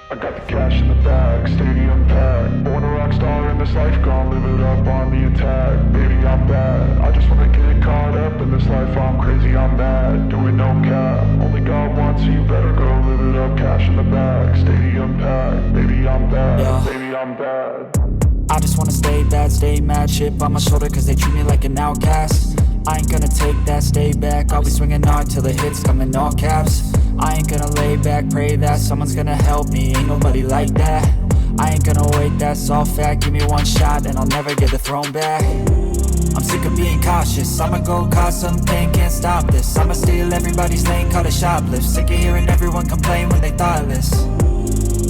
I got the cash in the bag, stadium packed. Born a rock star in this life, gon' live it up on the attack. Baby, I'm bad, I just wanna get caught up in this life. I'm crazy, I'm mad, doing no cap. Only God wants you, better go live it up. Cash in the bag, stadium packed. Baby, I'm bad, Yeah. baby, I'm bad. I just wanna stay bad, stay mad. Chip on my shoulder cause they treat me like an outcast. I ain't gonna take that, stay back. I'll be swinging hard till the hits come in all caps. I ain't gonna lay back, pray that someone's gonna help me. Ain't nobody like that. I ain't gonna wait, that's all fact. Give me one shot and I'll never get the throne back. I'm sick of being cautious, I'ma go cause some pain, can't stop this. I'ma steal everybody's lane, call it shoplift. Sick of hearing everyone complain when they thoughtless.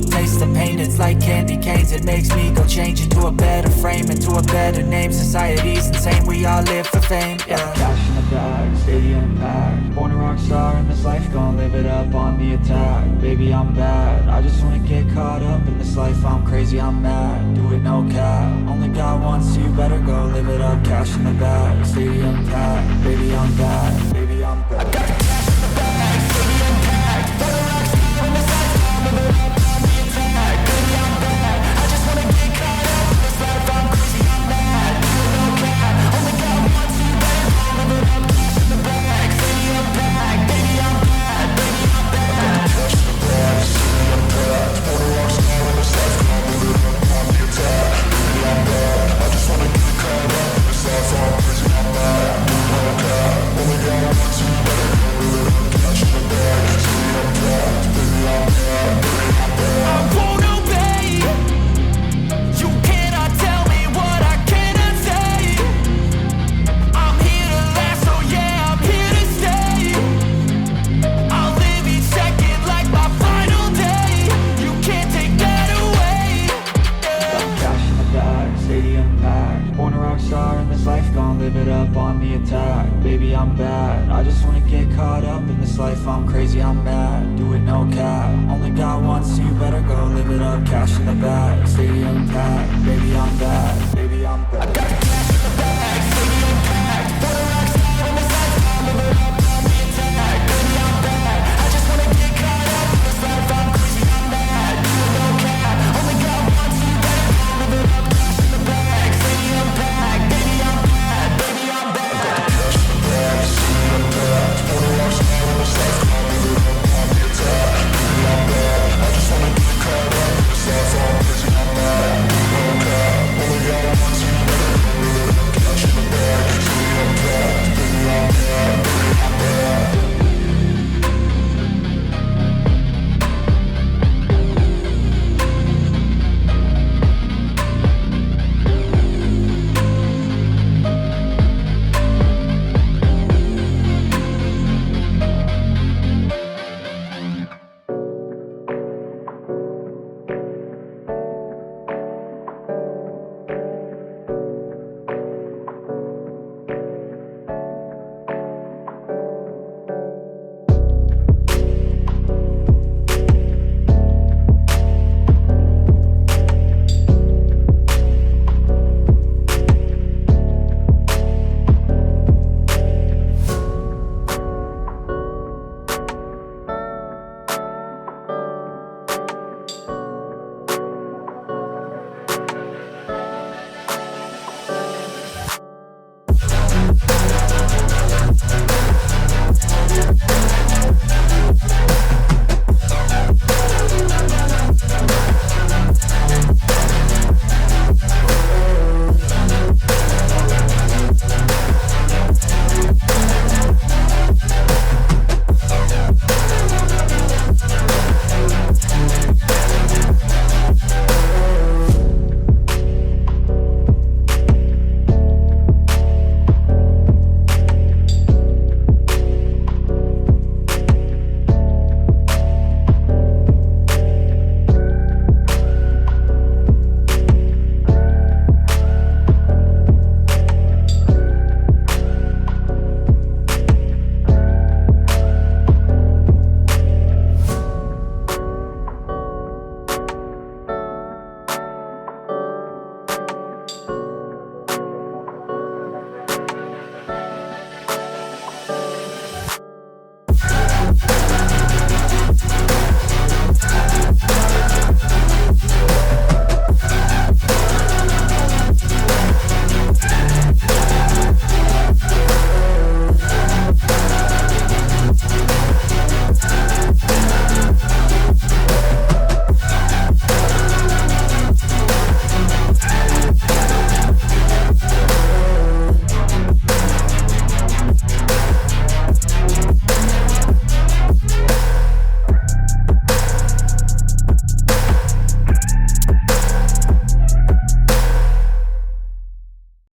Taste the pain, it's like candy canes. It makes me go change into a better frame, into a better name. Society's insane, we all live for fame, yeah. Cash in the bag, stadium packed. Born a rock star in this life, gon' live it up on the attack. Baby, I'm bad, I just wanna get caught up in this life. I'm crazy, I'm mad, do it no cap. Only God wants you, better go live it up. Cash in the bag, stadium packed. Baby, I'm bad, baby, I'm bad. I got the cash in the bag, stadium packed. Born a rock star in this life, gon' live it up. Live it up on the attack. Baby, I'm bad, I just wanna get caught up in this life. I'm crazy, I'm mad, do it no cap. Only God wants you, better go live it up. Cash in the bag, stadium packed. Baby, I'm bad, baby, I'm bad.